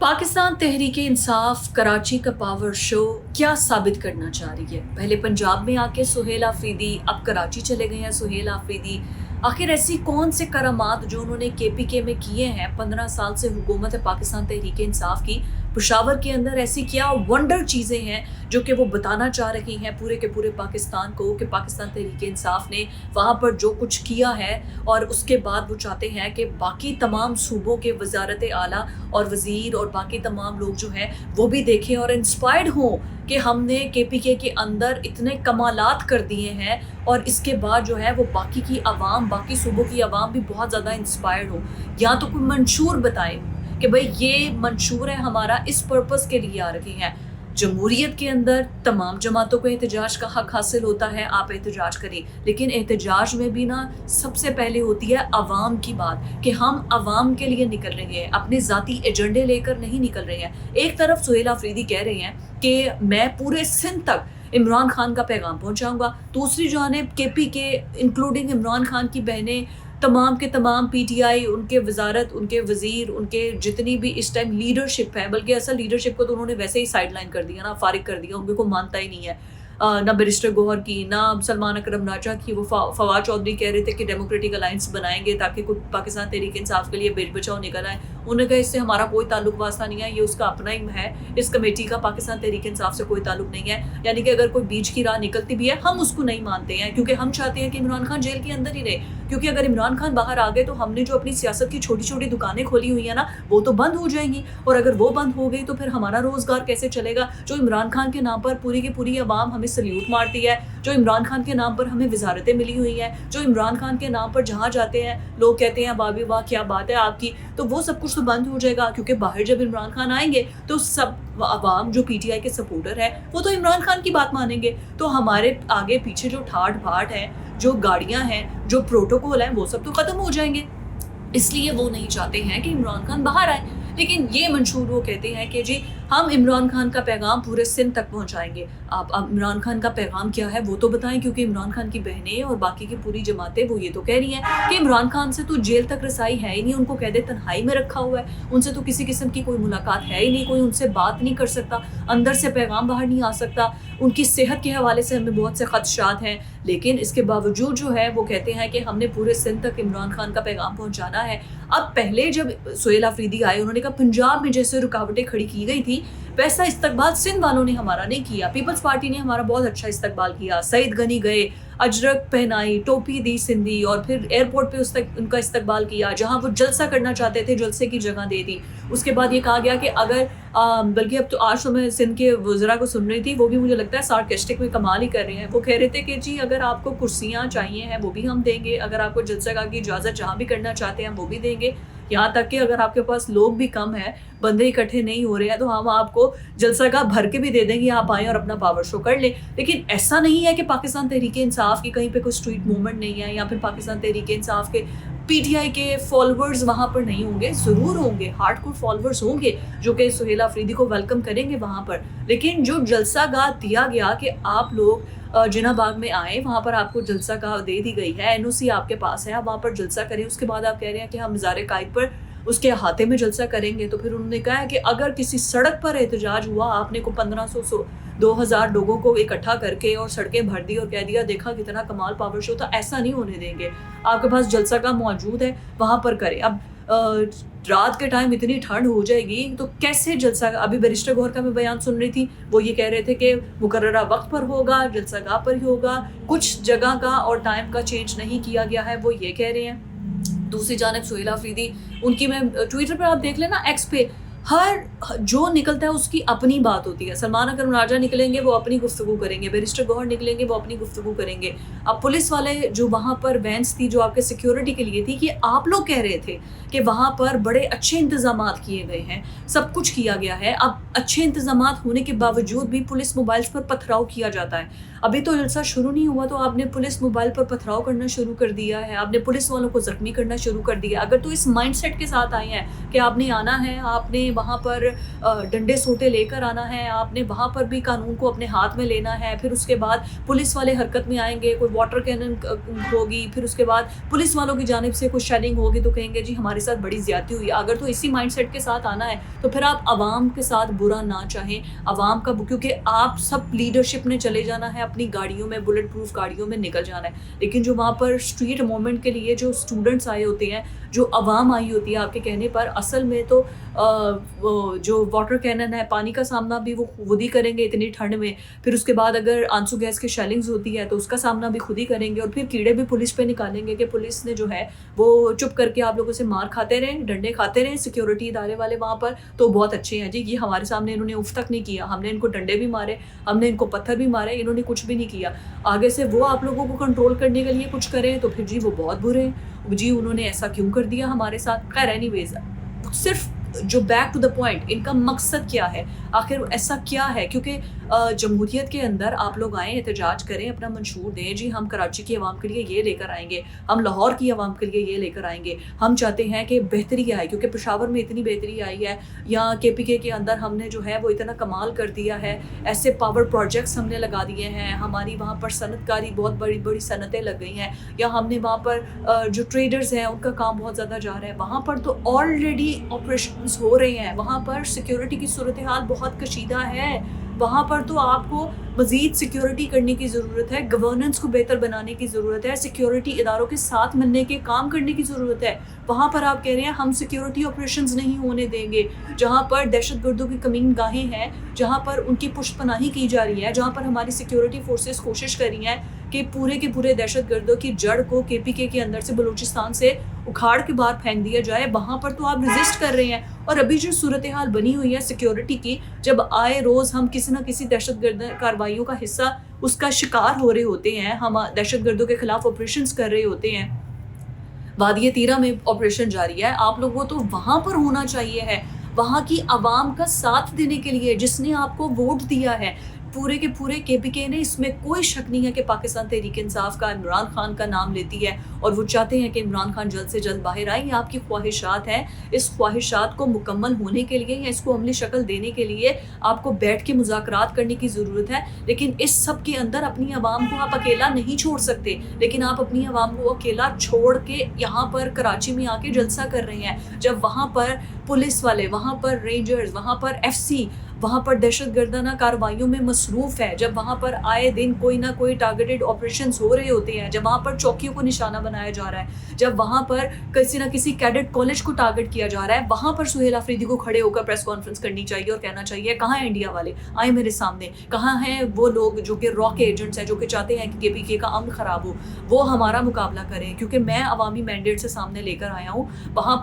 पाकिस्तान तहरीक इंसाफ कराची का power show क्या साबित करना चाह रही है? पहले पंजाब में आके सुहेल आफरीदी, अब कराची चले गए हैं सुहेल आफरीदी। आखिर ऐसी कौन से करामात जो उन्होंने केपीके में किए हैं? 15 साल से हुकूमत है पाकिस्तान तहरीक इंसाफ की, पेशावर के अंदर ऐसी क्या वंडर चीज़ें हैं जो कि वो बताना चाह रही हैं पूरे के पूरे पाकिस्तान को कि पाकिस्तान तहरीक इंसाफ ने वहाँ पर जो कुछ किया है, और उसके बाद वो चाहते हैं कि बाकी तमाम सूबों के वजारत आला और वज़ीर और बाकी तमाम लोग जो हैं वो भी देखें और इंस्पायर्ड हों कि हमने केपीके के अंदर इतने कमालात कर दिए हैं, और इसके बाद जो है वो बाकी की आवाम, बाकी सूबों की आवाम भी बहुत ज़्यादा इंस्पायर्ड हो। या तो कोई मंशूर बताएं कि भाई ये मंशूर है हमारा, इस पर्पस के लिए आ रहे हैं। जमहूरियत के अंदर तमाम जमातों को एहतजाज का हक हासिल होता है, आप एहतजाज करें, लेकिन एहतजाज में भी ना सबसे पहले होती है आवाम की बात कि हम आवाम के लिए निकल रहे हैं, अपने ज़ाती एजेंडे लेकर नहीं निकल रहे हैं। एक तरफ सुहेल आफरीदी कह रहे हैं कि मैं पूरे सिंध तक इमरान खान का पैगाम पहुंचाऊंगा, दूसरी जानिब केपीके इंक्लूडिंग इमरान खान की बहनें, तमाम के तमाम पीटीआई, उनके वजारत, उनके वज़ीर, उनके जितनी भी इस टाइम लीडरशिप है, बल्कि असल लीडरशिप को तो उन्होंने वैसे ही साइड लाइन कर दिया ना, फारिग कर दिया, उनको मानता ही नहीं है। ना बैरिस्टर गौहर की, ना सलमान अकरम राजा की। वो फवाद चौधरी कह रहे थे कि डेमोक्रेटिक अलायंस बनाएंगे ताकि कुछ पाकिस्तान तहरीक इंसाफ के लिए बेच बचाव निकल आए। उन्होंने कहा इससे हमारा कोई ताल्लुक वास्ता नहीं है, ये उसका अपना ही है, इस कमेटी का पाकिस्तान तहरीक इंसाफ से कोई ताल्लुक नहीं है। यानी कि अगर कोई बीच की राह निकलती भी है हम उसको नहीं मानते हैं, क्योंकि हम चाहते हैं कि इमरान खान जेल के अंदर ही रहे, क्योंकि अगर इमरान खान बाहर आ गए तो हमने जो अपनी सियासत की छोटी छोटी दुकानें खोली हुई है ना, वो तो बंद हो जाएंगी, और अगर वो बंद हो गई तो फिर हमारा रोजगार कैसे चलेगा? जो इमरान खान के नाम पर पूरी की पूरी आवाम हमें सल्यूट मारती है, जो इमरान खान के नाम पर हमें वजारतें मिली हुई हैं, जो इमरान खान के नाम पर जहाँ जाते हैं लोग कहते हैं बाबी वाह क्या बात है आपकी, तो वो सब कुछ तो बंद हो जाएगा। क्योंकि बाहर जब इमरान खान आएंगे तो सब आवाम जो पीटीआई के सपोर्टर है वो तो इमरान खान की बात मानेंगे, तो हमारे आगे पीछे जो ठाट बाट है, जो गाड़ियां हैं, जो प्रोटोकॉल है, वो सब तो खत्म हो जाएंगे। इसलिए वो नहीं चाहते हैं कि इमरान खान बाहर आए। लेकिन ये मंशूर वो कहते हैं कि जी हम इमरान खान का पैगाम पूरे सिंध तक पहुंचाएंगे। आप इमरान खान का पैगाम क्या है वो तो बताएं, क्योंकि इमरान खान की बहनें और बाकी की पूरी जमातें वो ये तो कह रही हैं कि इमरान खान से तो जेल तक रसाई है ही नहीं, उनको कैद तन्हाई में रखा हुआ है, उनसे तो किसी किस्म की कोई मुलाकात है ही नहीं, कोई उनसे बात नहीं कर सकता, अंदर से पैगाम बाहर नहीं आ सकता, उनकी सेहत के हवाले से हमें बहुत से खदशात हैं। लेकिन इसके बावजूद जो है वो कहते हैं कि हमने पूरे सिंध तक इमरान खान का पैगाम पहुंचाना है। अब पहले जब सुहेल आफरीदी आए उन्होंने कहा पंजाब में जैसे रुकावटें खड़ी की गई थी वैसा इस्तकबाल सिंध वालों ने हमारा नहीं किया, पीपल्स पार्टी ने हमारा बहुत अच्छा इस्तकबाल किया, सईद गनी गए, अजरक पहनाई, टोपी दी सिंधी, और फिर एयरपोर्ट पे उनका इस्तकबाल किया, जहां वो जलसा करना चाहते थे जलसे की जगह दे दी। उसके बाद ये कहा गया कि अगर बल्कि अब तो आज तो मैं सिंध के वज़रा को सुन रही थी, वो भी मुझे लगता है सार्केस्टिक में कमाल ही कर रहे हैं। वो कह रहे थे कि जी अगर आपको कुर्सियाँ चाहिए हैं वो भी हम देंगे, अगर आपको जलसा की इजाज़त जहाँ भी करना चाहते हैं वो भी देंगे, यहाँ तक कि अगर आपके पास लोग भी कम है, बंदे इकट्ठे नहीं हो रहे हैं, तो हम आपको जलसा का भर के भी दे देंगे, आप आएँ और अपना पावर शो कर लें। लेकिन ऐसा नहीं है कि पाकिस्तान तहरीक इंसाफ की कहीं पे कोई स्ट्रीट मूवमेंट नहीं है, या फिर पाकिस्तान तहरीक इंसाफ के पीटीआई के फॉलोअर्स वहाँ पर नहीं होंगे, ज़रूर होंगे, हार्डकोर फॉलोअर्स होंगे जो कि सुहेल आफरीदी को वेलकम करेंगे वहाँ पर। लेकिन जो जलसा गाह दिया गया कि आप लोग जिना बाग में आए, वहाँ पर आपको जलसा गाह दे दी गई है, एनओसी आपके पास है, आप वहाँ पर जलसा करें, उसके बाद आप कह रहे हैं कि हम मज़ार कायद पर उसके अहाते में जलसा करेंगे। तो फिर उन्होंने कहा है कि अगर किसी सड़क पर एहतजाज हुआ, आपने को 1500 2000 लोगों को इकट्ठा करके और सड़कें भर दी और कह दिया देखा कितना कमाल पावर शो था, ऐसा नहीं होने देंगे, आपके पास जलसा का मौजूद है वहाँ पर करें। अब रात के टाइम इतनी ठंड हो जाएगी तो कैसे जलसा? अभी बैरिस्टर गौहर का मैं बयान सुन रही थी, वो ये कह रहे थे कि मुकर्ररा वक्त पर होगा, जलसा गाह पर ही होगा, कुछ जगह का और टाइम का चेंज नहीं किया गया है, वो ये कह रहे हैं। दूसरी जानब सुहेल आफरीदी, उनकी मैं ट्विटर पर आप देख लेना, एक्स पे हर जो निकलता है उसकी अपनी बात होती है। सलमान अकरम राजा निकलेंगे वो अपनी गुफ्तगू करेंगे, बैरिस्टर गौहर निकलेंगे वो अपनी गुफ्तगू करेंगे। अब पुलिस वाले जो वहाँ पर वैन्स थी जो आपके सिक्योरिटी के लिए थी, कि आप लोग कह रहे थे कि वहाँ पर बड़े अच्छे इंतजामात किए गए हैं, सब कुछ किया गया है। अब अच्छे इंतजामात होने के बावजूद भी पुलिस मोबाइल्स पर पथराव किया जाता है। अभी तो जलसा शुरू नहीं हुआ तो आपने पुलिस मोबाइल पर पथराव करना शुरू कर दिया है, आपने पुलिस वालों को जख्मी करना शुरू कर दिया। अगर तो इस माइंडसेट के साथ आए हैं कि आपने आना है, आपने نے وہاں پر ڈنڈے سوٹے لے کر آنا ہے, آپ نے وہاں پر بھی قانون کو اپنے ہاتھ میں لینا ہے. پھر اس کے بعد پولیس والے حرکت میں آئیں گے, کوئی واٹر کینن ہوگی, پھر اس کے بعد پولیس والوں کی جانب سے کچھ شیلنگ ہوگی تو کہیں گے جی ہمارے ساتھ بڑی زیادتی ہوئی. اگر تو اسی مائنڈ سیٹ کے ساتھ آنا ہے تو پھر آپ عوام کے ساتھ برا نہ چاہیں, عوام کا, کیونکہ آپ سب لیڈرشپ نے چلے جانا ہے, اپنی گاڑیوں میں, بلٹ پروف گاڑیوں میں نکل جانا ہے. لیکن جو وہاں پر اسٹریٹ موومنٹ کے لیے جو اسٹوڈنٹس آئے ہوتے ہیں, جو عوام آئی ہوتی ہے آپ کے کہنے پر, اصل میں تو جو واٹر کینن ہے, پانی کا سامنا بھی وہ خود ہی کریں گے اتنی ٹھنڈ میں. پھر اس کے بعد اگر آنسو گیس کی شیلنگز ہوتی ہے تو اس کا سامنا بھی خود ہی کریں گے, اور پھر کیڑے بھی پولیس پہ نکالیں گے کہ پولیس نے جو ہے وہ چپ کر کے آپ لوگوں سے مار کھاتے رہیں, ڈنڈے کھاتے رہیں. سیکیورٹی ادارے والے وہاں پر تو بہت اچھے ہیں جی, یہ ہمارے سامنے انہوں نے اف تک نہیں کیا, ہم نے ان کو ڈنڈے بھی مارے, ہم نے ان کو پتھر بھی مارے, انہوں نے کچھ بھی نہیں کیا. آگے سے وہ آپ لوگوں کو کنٹرول کرنے کے لیے کچھ کریں تو پھر جی وہ بہت برے ہیں جی, انہوں نے ایسا کیوں کر دیا ہمارے ساتھ. خیر اینی ویز, صرف جو بیک ٹو دا پوائنٹ, ان کا مقصد کیا ہے, آخر ایسا کیا ہے. کیونکہ جمہوریت کے اندر آپ لوگ آئیں, احتجاج کریں, اپنا منشور دیں, جی ہم کراچی کی عوام کے لیے یہ لے کر آئیں گے, ہم لاہور کی عوام کے لیے یہ لے کر آئیں گے, ہم چاہتے ہیں کہ بہتری آئے, کیونکہ پشاور میں اتنی بہتری آئی ہے, یا کے پی کے اندر ہم نے جو ہے وہ اتنا کمال کر دیا ہے, ایسے پاور پروجیکٹس ہم نے لگا دیے ہیں, ہماری وہاں پر صنعت کاری بہت بڑی بڑی صنعتیں لگ گئی ہیں, یا ہم نے وہاں پر جو ٹریڈرز ہیں ان کا کام بہت زیادہ جا رہا ہے. وہاں پر تو آلریڈی آپریشنز ہو رہے ہیں, وہاں پر سیکیورٹی کی صورتحال بہت کشیدہ ہے, وہاں پر تو آپ کو مزید سیکیورٹی کرنے کی ضرورت ہے, گورننس کو بہتر بنانے کی ضرورت ہے, سیکیورٹی اداروں کے ساتھ ملنے کے کام کرنے کی ضرورت ہے. وہاں پر آپ کہہ رہے ہیں ہم سیکیورٹی آپریشنز نہیں ہونے دیں گے, جہاں پر دہشت گردوں کی کمین گاہیں ہیں, جہاں پر ان کی پشت پناہی کی جا رہی ہے, جہاں پر ہماری سیکیورٹی فورسز کوشش کر رہی ہیں کہ پورے کے پورے دہشت گردوں کی جڑ کو کے پی کے اندر سے, بلوچستان سے اکھاڑ کے باہر پھینک دیا جائے. وہاں پر تو آپ ریزسٹ کر رہے ہیں, اور ابھی جو صورتحال بنی ہوئی ہے سیکیورٹی کی, جب آئے روز ہم کسی نہ کسی دہشت گرد کارروائیوں کا حصہ اس کا شکار ہو رہے ہوتے ہیں, ہم دہشت گردوں کے خلاف آپریشنز کر رہے ہوتے ہیں. وادی تیرہ میں آپریشن جاری ہے, آپ لوگوں تو وہاں پر ہونا چاہیے ہے, وہاں کی عوام کا ساتھ دینے کے لیے, جس نے آپ کو ووٹ دیا ہے. پورے کے پورے کے پی کے نے, اس میں کوئی شک نہیں ہے کہ پاکستان تحریک انصاف کا عمران خان کا نام لیتی ہے, اور وہ چاہتے ہیں کہ عمران خان جلد سے جلد باہر آئے. یہ آپ کی خواہشات ہیں, اس خواہشات کو مکمل ہونے کے لیے یا اس کو عملی شکل دینے کے لیے آپ کو بیٹھ کے مذاکرات کرنے کی ضرورت ہے. لیکن اس سب کے اندر اپنی عوام کو آپ اکیلا نہیں چھوڑ سکتے, لیکن آپ اپنی عوام کو اکیلا چھوڑ کے یہاں پر کراچی میں آ کے جلسہ کر رہے ہیں, جب وہاں پر پولیس والے, وہاں پر رینجرز, وہاں پر ایف سی وہاں پر دہشت گردانہ کارروائیوں میں مصروف ہے, جب وہاں پر آئے دن کوئی نہ کوئی ٹارگیٹڈ آپریشنز ہو رہے ہوتے ہیں, جب وہاں پر چوکیوں کو نشانہ بنایا جا رہا ہے, جب وہاں پر کسی نہ کسی کیڈٹ کالج کو ٹارگٹ کیا جا رہا ہے, وہاں پر سہیل آفریدی کو کھڑے ہو کر پریس کانفرنس کرنی چاہیے اور کہنا چاہیے کہاں ہیں انڈیا والے, آئے میرے سامنے, کہاں ہیں وہ لوگ جو کہ را کے ایجنٹس ہیں, جو کہ چاہتے ہیں کہ کے پی کے کا امن خراب ہو, وہ ہمارا مقابلہ کریں. کیونکہ میں عوامی مینڈیٹ سے سامنے لے کر آیا ہوں, وہاں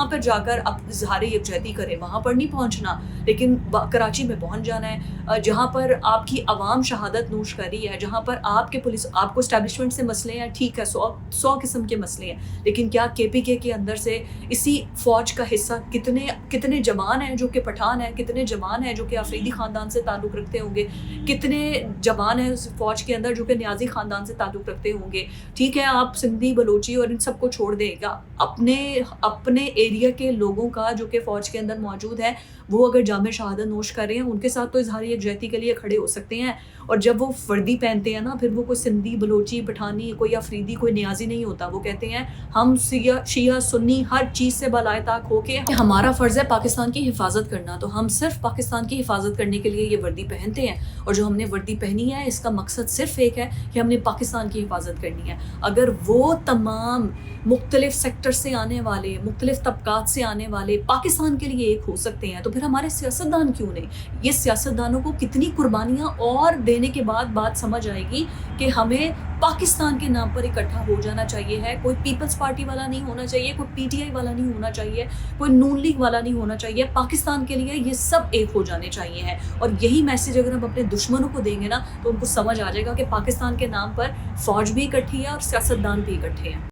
پر جا کر اب اظہار یکجہتی کریں. وہاں پر نہیں پہنچنا, لیکن کراچی میں پہنچ جانا ہے, جہاں پر آپ کی عوام شہادت نوش کر رہی ہے, جہاں پر آپ کے پولیس, آپ کو اسٹیبلشمنٹ سے مسئلے ہیں, ٹھیک ہے, 100 قسم کے مسئلے ہیں, لیکن کیا کے پی کے اندر سے اسی فوج کا حصہ کتنے جوان ہیں جو کہ پٹھان ہیں, کتنے جوان ہیں جو کہ آفریدی خاندان سے تعلق رکھتے ہوں گے, کتنے جوان ہیں اس فوج کے اندر جو کہ نیازی خاندان سے تعلق رکھتے ہوں گے. ٹھیک ہے, آپ سندھی, بلوچی اور ان سب کو چھوڑ دیں گا, اپنے ایریا کے لوگوں کا جو کہ فوج کے اندر موجود ہے, وہ اگر جامع شہادت نوش کر رہے ہیں, ان کے ساتھ تو اظہار یکجہتی کے لیے کھڑے ہو سکتے ہیں. اور جب وہ وردی پہنتے ہیں نا, پھر وہ کوئی سندھی, بلوچی, پٹھانی, کوئی افریدی, کوئی نیازی نہیں ہوتا. وہ کہتے ہیں ہم شیعہ سنی ہر چیز سے بالائے طاق ہو کے ہمارا فرض ہے پاکستان کی حفاظت کرنا, تو ہم صرف پاکستان کی حفاظت کرنے کے لیے یہ وردی پہنتے ہیں. اور جو ہم نے وردی پہنی ہے, اس کا مقصد صرف ایک ہے کہ ہم نے پاکستان کی حفاظت کرنی ہے. اگر وہ تمام مختلف سیکٹر سے آنے والے, مختلف طبقات سے آنے والے پاکستان کے لیے ایک ہو سکتے ہیں, تو پھر ہمارے سیاستدان کیوں نہیں؟ یہ سیاستدانوں کو کتنی قربانیاں اور دینے کے بعد بات سمجھ آئے گی کہ ہمیں پاکستان کے نام پر اکٹھا ہو جانا چاہیے ہے. کوئی پیپلز پارٹی والا نہیں ہونا چاہیے, کوئی پی ٹی آئی والا نہیں ہونا چاہیے, کوئی نون لیگ والا نہیں ہونا چاہیے. پاکستان کے لیے یہ سب ایک ہو جانے چاہیے ہیں. اور یہی میسج اگر ہم اپنے دشمنوں کو دیں گے نا, تو ان کو سمجھ آ جائے گا کہ پاکستان کے نام پر فوج بھی اکٹھی ہے اور سیاستدان بھی اکٹھے ہیں.